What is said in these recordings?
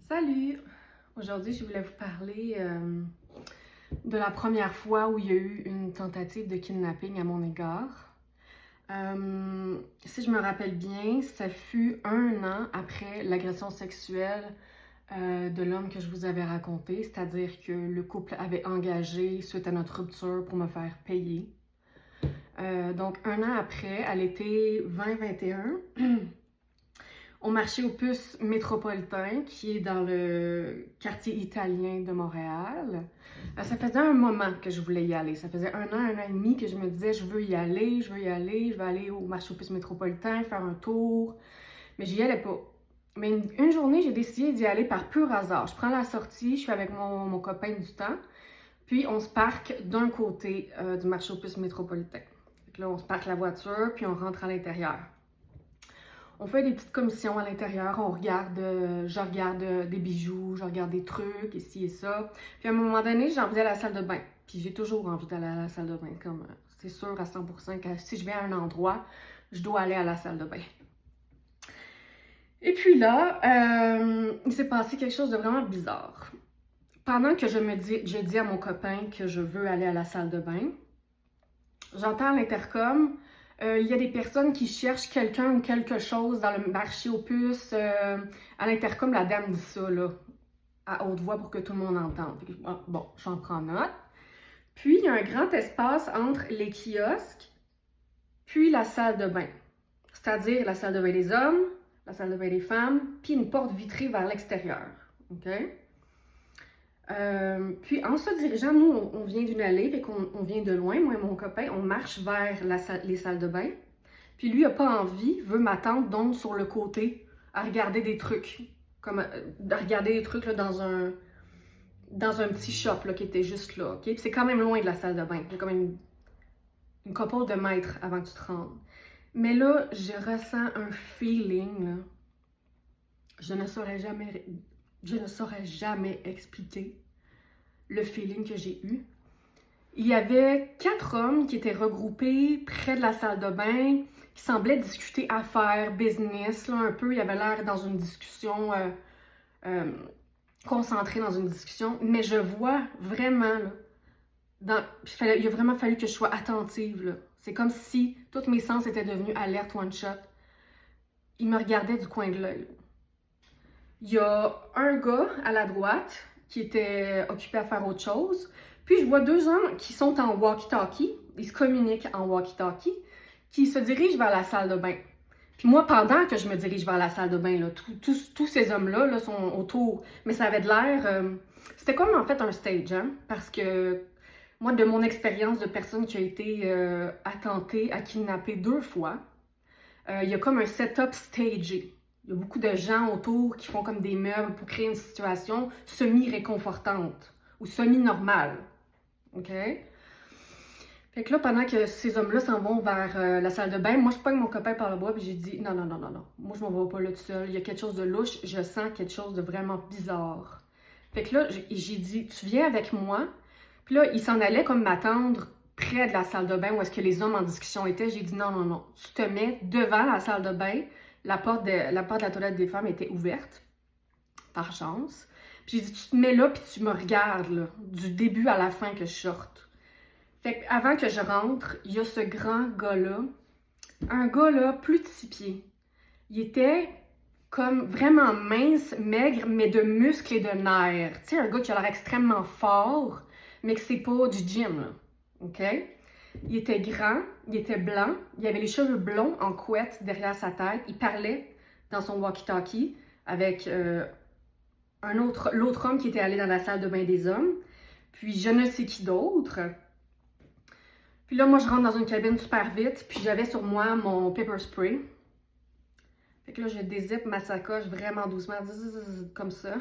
Salut! Aujourd'hui, je voulais vous parler de la première fois où il y a eu une tentative de kidnapping à mon égard. Si je me rappelle bien, ça fut 1 an après l'agression sexuelle de l'homme que je vous avais raconté, c'est-à-dire que le couple avait engagé suite à notre rupture pour me faire payer. Donc 1 an après, à l'été 2021, au marché aux puces métropolitain, qui est dans le quartier italien de Montréal. Ça faisait un moment que je voulais y aller. Ça faisait 1 an et demi que je me disais, je veux y aller, je vais aller au marché aux puces métropolitain, faire un tour. Mais j'y allais pas. Mais une journée, j'ai décidé d'y aller par pur hasard. Je prends la sortie, je suis avec mon copain du temps, puis on se parque d'un côté du marché aux puces métropolitain. Donc là, on se parque la voiture, puis on rentre à l'intérieur. On fait des petites commissions à l'intérieur, je regarde des bijoux, je regarde des trucs, ici et ça. Puis à un moment donné, j'ai envie d'aller à la salle de bain. Puis j'ai toujours envie d'aller à la salle de bain, comme c'est sûr à 100% que si je vais à un endroit, je dois aller à la salle de bain. Et puis là, il s'est passé quelque chose de vraiment bizarre. Pendant que je dis à mon copain que je veux aller à la salle de bain, j'entends à l'intercom, il y a des personnes qui cherchent quelqu'un ou quelque chose dans le marché aux puces. À l'intercom, la dame dit ça, là, à haute voix pour que tout le monde entende. Bon, j'en prends note. Puis, il y a un grand espace entre les kiosques, puis la salle de bain. C'est-à-dire la salle de bain des hommes, la salle de bain des femmes, puis une porte vitrée vers l'extérieur. OK? Puis en se dirigeant, nous, on vient d'une allée, fait qu'on vient de loin, moi et mon copain, on marche vers les salles de bain. Puis lui, il n'a pas envie, veut m'attendre donc sur le côté à regarder des trucs. Comme à regarder des trucs là, dans un petit shop là, qui était juste là. Okay? Puis c'est quand même loin de la salle de bain. Il y a quand même une couple de mètres avant que tu te rendes. Mais là, je ressens un feeling, là. Je ne saurais jamais expliquer le feeling que j'ai eu. Il y avait 4 hommes qui étaient regroupés près de la salle de bain, qui semblaient discuter affaires, business, là, un peu. Il avait l'air dans une discussion, concentré dans une discussion. Mais je vois vraiment, là, il a vraiment fallu que je sois attentive, là. C'est comme si tous mes sens étaient devenus alerte one shot. Il me regardait du coin de l'œil. Il y a un gars à la droite qui était occupé à faire autre chose. Puis je vois 2 hommes qui sont en walkie-talkie, ils se communiquent en walkie-talkie, qui se dirigent vers la salle de bain. Puis moi, pendant que je me dirige vers la salle de bain, là, tous ces hommes-là là, sont autour. Mais ça avait de l'air... c'était comme en fait un stage, hein? Parce que moi, de mon expérience de personne qui a été attentée à kidnapper 2 fois, il y a comme un setup stagé. Il y a beaucoup de gens autour qui font comme des meubles pour créer une situation semi-réconfortante ou semi-normale. OK? Fait que là, pendant que ces hommes-là s'en vont vers la salle de bain, moi, je pogne mon copain par le bras et j'ai dit non. Moi, je m'en vais pas là tout seul. Il y a quelque chose de louche. Je sens quelque chose de vraiment bizarre. Fait que là, j'ai dit tu viens avec moi. Puis là, il s'en allait comme m'attendre près de la salle de bain où est-ce que les hommes en discussion étaient. J'ai dit non. Tu te mets devant la salle de bain. La porte de la toilette des femmes était ouverte, par chance. Puis j'ai dit, tu te mets là, puis tu me regardes, là, du début à la fin que je sorte. Fait qu'avant que je rentre, il y a ce grand gars-là, un gars, là, plus de 6 pieds. Il était comme vraiment mince, maigre, mais de muscles et de nerfs. Tu sais, un gars qui a l'air extrêmement fort, mais que c'est pas du gym, là. OK? Il était grand, il était blanc, il avait les cheveux blonds en couette derrière sa tête. Il parlait dans son walkie-talkie avec l'autre homme qui était allé dans la salle de bain des hommes. Puis je ne sais qui d'autre. Puis là, moi, je rentre dans une cabine super vite, puis j'avais sur moi mon pepper spray. Fait que là, je dézippe ma sacoche vraiment doucement, comme ça.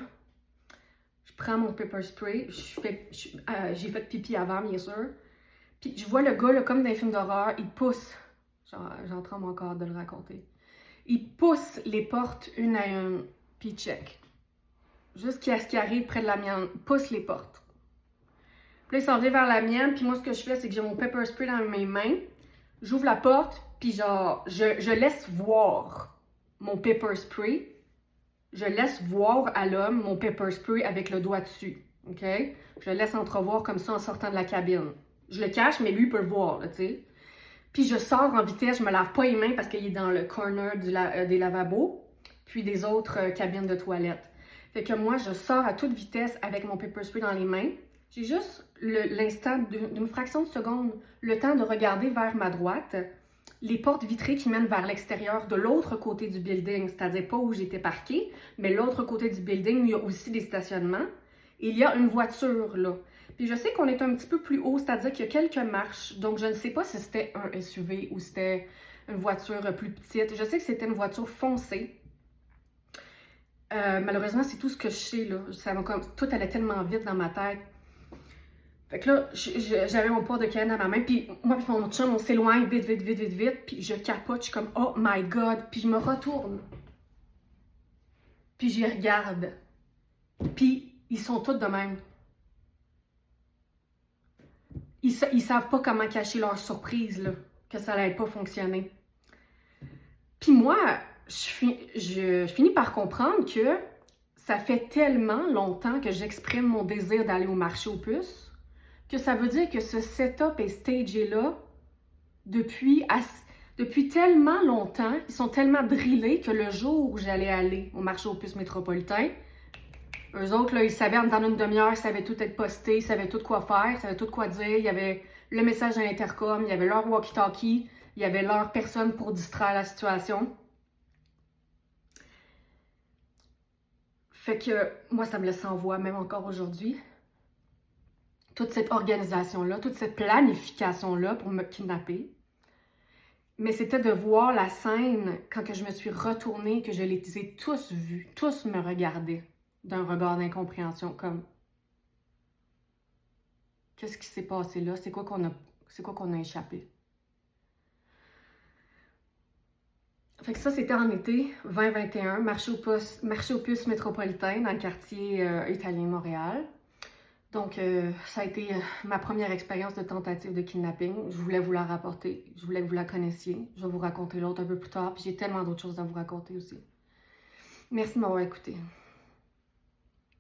Je prends mon pepper spray, j'ai fait pipi avant, bien sûr. Puis je vois le gars, là, comme dans les films d'horreur, il pousse. J'en tremble encore de le raconter. Il pousse les portes une à une, puis il check. Jusqu'à ce qu'il arrive près de la mienne. Il pousse les portes. Puis là, il s'en vient vers la mienne, puis moi, ce que je fais, c'est que j'ai mon pepper spray dans mes mains. J'ouvre la porte, puis genre, je laisse voir mon pepper spray. je laisse voir à l'homme mon pepper spray avec le doigt dessus. OK? Je le laisse entrevoir comme ça en sortant de la cabine. Je le cache, mais lui peut le voir, tu sais. Puis je sors en vitesse, je me lave pas les mains parce qu'il est dans le corner des lavabos, puis des autres cabines de toilette. Fait que moi, je sors à toute vitesse avec mon pepper spray dans les mains. J'ai juste l'instant d'une fraction de seconde, le temps de regarder vers ma droite, les portes vitrées qui mènent vers l'extérieur de l'autre côté du building, c'est-à-dire pas où j'étais parquée, mais l'autre côté du building où il y a aussi des stationnements. Il y a une voiture là. Puis je sais qu'on est un petit peu plus haut, c'est-à-dire qu'il y a quelques marches, donc je ne sais pas si c'était un SUV ou c'était une voiture plus petite. Je sais que c'était une voiture foncée. Malheureusement, c'est tout ce que je sais, là. Tout allait tellement vite dans ma tête. Fait que là, j'avais mon pot de canne dans ma main, puis moi et mon chum, on s'éloigne vite, vite, vite, vite, vite, puis je capote, je suis comme « Oh my God! » Puis je me retourne. Puis j'y regarde. Puis ils sont tous de même. Ils savent pas comment cacher leur surprise, là, que ça n'allait pas fonctionner. Puis moi, je finis par comprendre que ça fait tellement longtemps que j'exprime mon désir d'aller au marché aux puces que ça veut dire que ce setup et stagé-là, depuis tellement longtemps, ils sont tellement drillés que le jour où j'allais aller au marché aux puces métropolitain, eux autres, là, ils savaient en une demi-heure, ils savaient tout être posté, ils savaient tout quoi faire, ils savaient tout quoi dire. Il y avait le message à l'intercom, il y avait leur walkie-talkie, il y avait leur personne pour distraire la situation. Fait que moi, ça me laisse sans voix, même encore aujourd'hui. Toute cette organisation-là, toute cette planification-là pour me kidnapper. Mais c'était de voir la scène quand que je me suis retournée, que je les ai tous vus, tous me regardaient d'un regard d'incompréhension, comme qu'est-ce qui s'est passé là? C'est quoi qu'on a échappé? Fait que ça, c'était en été 2021, marché aux puces métropolitain dans le quartier italien Montréal. Donc, ça a été ma première expérience de tentative de kidnapping. Je voulais vous la rapporter, je voulais que vous la connaissiez. Je vais vous raconter l'autre un peu plus tard, puis j'ai tellement d'autres choses à vous raconter aussi. Merci de m'avoir écouté.